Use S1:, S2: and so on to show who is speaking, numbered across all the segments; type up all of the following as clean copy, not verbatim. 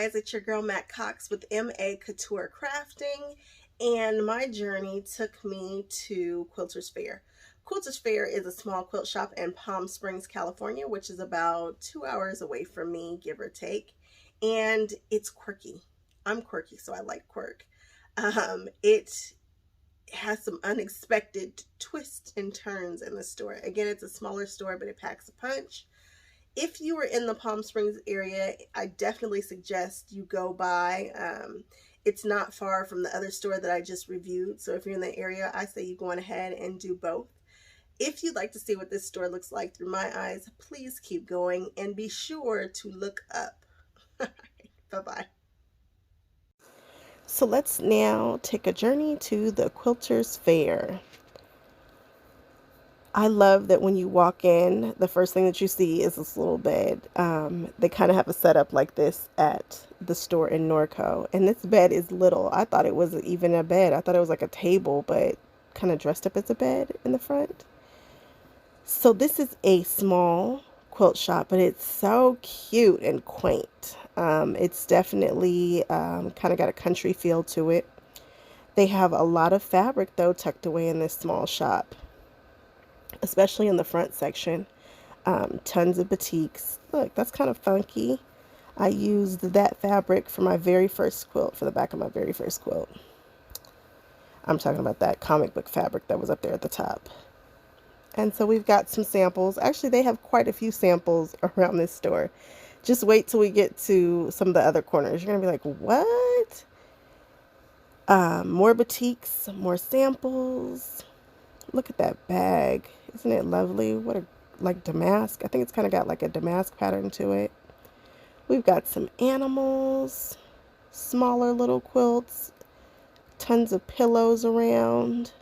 S1: guys, it's your girl Matt Cox with MA Couture Crafting, and my journey took me to Quilter's Faire. Quilter's Faire is a small quilt shop in Palm Springs, California, which is about 2 hours away from me, give or take, and it's quirky. I'm quirky, so I like quirk. It has some unexpected twists and turns in the store. Again, it's a smaller store, but it packs a punch. If you are in the Palm Springs area, I definitely suggest you go by. It's not far from the other store that I just reviewed. So if you're in the area, I say you go on ahead and do both. If you'd like to see what this store looks like through my eyes, please keep going and be sure to look up. Bye-bye. So let's now take a journey to the Quilter's Faire. I love that when you walk in, the first thing that you see is this little bed. They kind of have a setup like this at the store in Norco. And this bed is little. I thought it wasn't even a bed. I thought it was like a table, but kind of dressed up as a bed in the front. So this is a small quilt shop, but it's so cute and quaint. It's definitely kind of got a country feel to it. They have a lot of fabric, though, tucked away in this small shop, especially in the front section. Tons of batiks. Look, that's kind of funky. I used that fabric for my very first quilt, for the back of my very first quilt. I'm talking about that comic book fabric that was up there at the top. And so we've got some samples. Actually, they have quite a few samples around this store. Just wait till we get to some of the other corners. You're going to be like, what? More batiks, more samples. Look at that bag. Isn't it lovely? What a, like damask. I think it's kind of got like a damask pattern to it. We've got some animals, smaller little quilts, tons of pillows around.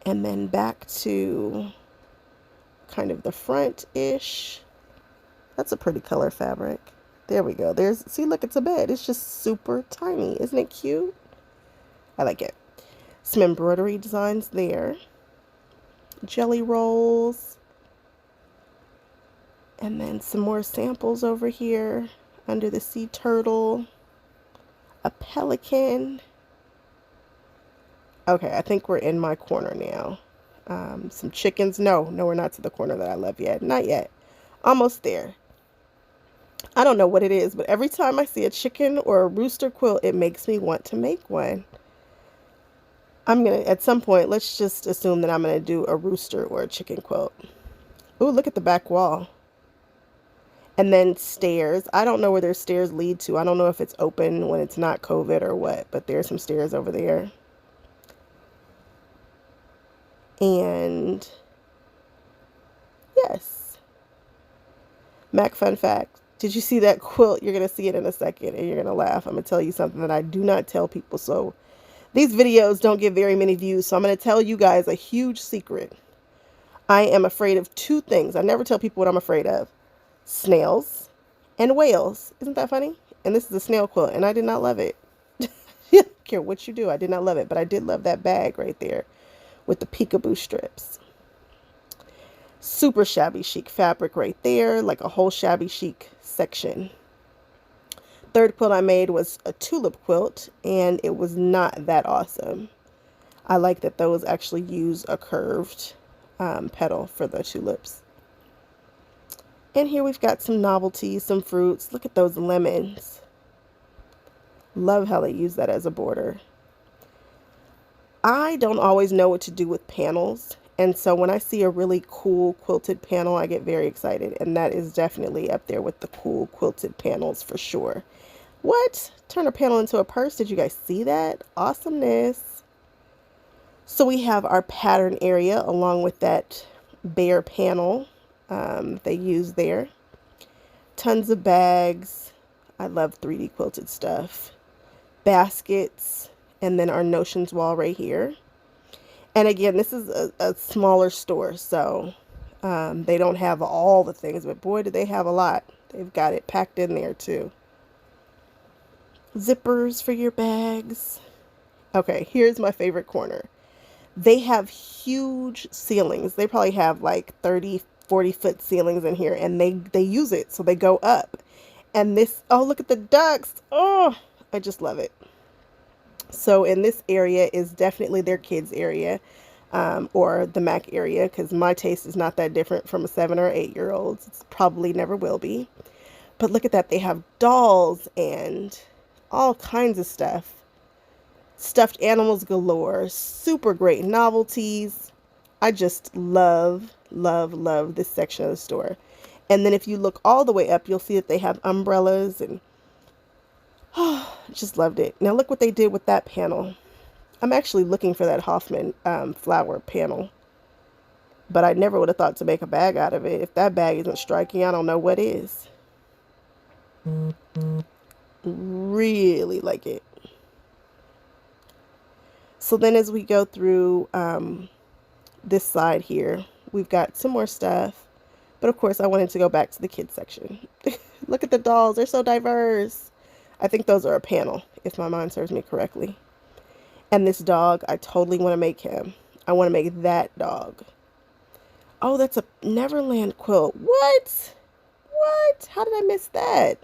S1: And then back to kind of the front-ish. That's a pretty color fabric. There we go. See, look, it's a bed. It's just super tiny. Isn't it cute? I like it. Some embroidery designs there. Jelly rolls. And then some more samples over here. Under the sea turtle. A pelican. Okay, I think we're in my corner now. Some chickens. No, we're not to the corner that I love yet. Not yet. Almost there. I don't know what it is, but every time I see a chicken or a rooster quilt, it makes me want to make one. At some point, let's just assume that I'm going to do a rooster or a chicken quilt. Ooh, look at the back wall. And then stairs. I don't know where their stairs lead to. I don't know if it's open when it's not COVID or what, but there's some stairs over there. And yes. Mac fun fact. Did you see that quilt? You're going to see it in a second and you're going to laugh. I'm going to tell you something that I do not tell people. So these videos don't get very many views. So I'm going to tell you guys a huge secret. I am afraid of two things. I never tell people what I'm afraid of. Snails and whales. Isn't that funny? And this is a snail quilt and I did not love it. I don't care what you do. I did not love it, but I did love that bag right there with the peekaboo strips. Super shabby chic fabric right there, like a whole shabby chic section. Third quilt I made was a tulip quilt, and it was not that awesome. I like that those actually use a curved petal for the tulips. And here we've got some novelties, some fruits. Look at those lemons. Love how they use that as a border. I don't always know what to do with panels. And so when I see a really cool quilted panel, I get very excited. And that is definitely up there with the cool quilted panels for sure. What? Turn a panel into a purse? Did you guys see that? Awesomeness. So we have our pattern area along with that bare panel they use there. Tons of bags. I love 3D quilted stuff. Baskets. And then our notions wall right here. And again, this is a smaller store, so they don't have all the things, but boy, do they have a lot. They've got it packed in there too. Zippers for your bags. Okay, here's my favorite corner. They have huge ceilings. They probably have like 30, 40-foot ceilings in here, and they use it, so they go up. And this, oh, look at the ducks. Oh, I just love it. So in this area is definitely their kids area, or the Mac area, because my taste is not that different from a 7 or 8 year old's. It's probably never will be. But look at that. They have dolls and all kinds of stuff. Stuffed animals galore. Super great novelties. I just love, love, love this section of the store. And then if you look all the way up, you'll see that they have umbrellas and oh, just loved it. Now look what they did with that panel. I'm actually looking for that Hoffman flower panel, but I never would have thought to make a bag out of it. If that bag isn't striking, I don't know what is. Really like it. So then as we go through this side here, we've got some more stuff. But of course, I wanted to go back to the kids section. Look at the dolls. They're so diverse. I think those are a panel, if my mind serves me correctly. And this dog, I totally want to make him. I want to make that dog. Oh, that's a Neverland quilt. What? What? How did I miss that?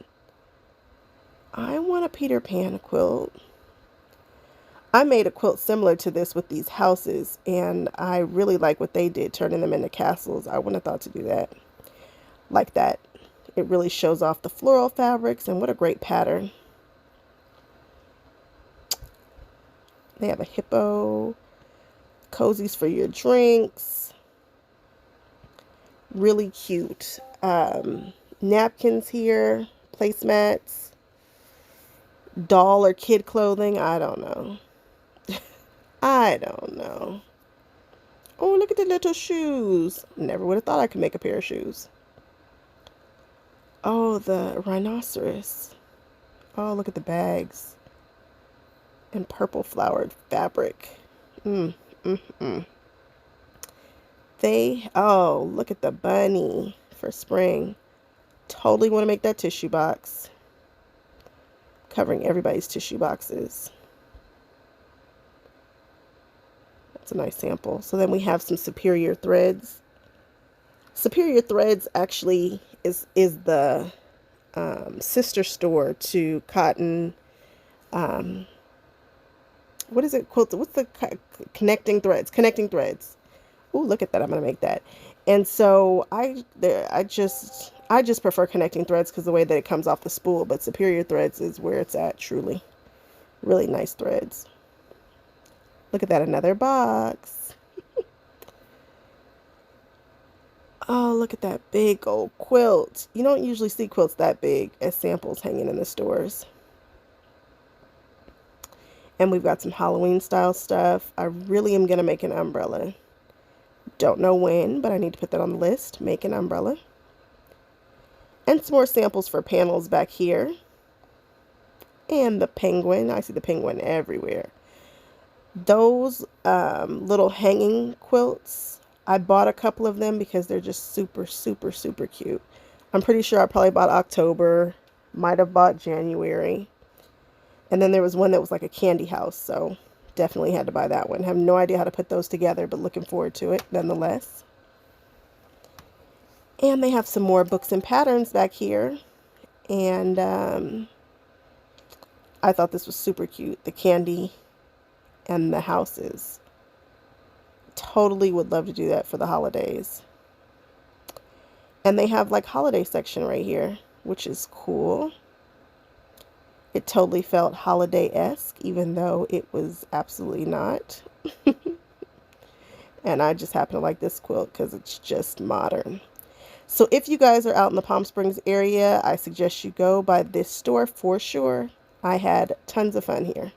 S1: I want a Peter Pan quilt. I made a quilt similar to this with these houses, and I really like what they did, turning them into castles. I wouldn't have thought to do that like that. It really shows off the floral fabrics, and what a great pattern. They have a hippo, cozies for your drinks. Really cute. Napkins here, placemats, doll or kid clothing. I don't know. I don't know. Oh, look at the little shoes. Never would have thought I could make a pair of shoes. Oh, the rhinoceros. Oh, look at the bags. And purple flowered fabric. Oh, look at the bunny for spring. Totally want to make that tissue box. Covering everybody's tissue boxes. That's a nice sample. So then we have some Superior threads. Superior Threads actually is the sister store to Cotton. What is it? Quilter. What's the Connecting Threads? Connecting Threads. Oh, look at that! I'm gonna make that. And so I just prefer Connecting Threads because the way that it comes off the spool. But Superior Threads is where it's at. Truly, really nice threads. Look at that! Another box. Oh, look at that big old quilt. You don't usually see quilts that big as samples hanging in the stores. And we've got some Halloween style stuff. I really am going to make an umbrella. Don't know when, but I need to put that on the list. Make an umbrella. And some more samples for panels back here. And the penguin. I see the penguin everywhere. Those little hanging quilts, I bought a couple of them because they're just super, super, super cute. I'm pretty sure I probably bought October, might have bought January. And then there was one that was like a candy house, so definitely had to buy that one. Have no idea how to put those together, but looking forward to it nonetheless. And they have some more books and patterns back here. And I thought this was super cute. The candy and the houses. Totally would love to do that for the holidays. And they have like holiday section right here, which is cool. It totally felt holiday-esque, even though it was absolutely not. And I just happen to like this quilt because it's just modern. So if you guys are out in the Palm Springs area, I suggest you go by this store for sure. I had tons of fun here.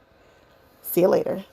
S1: See you later.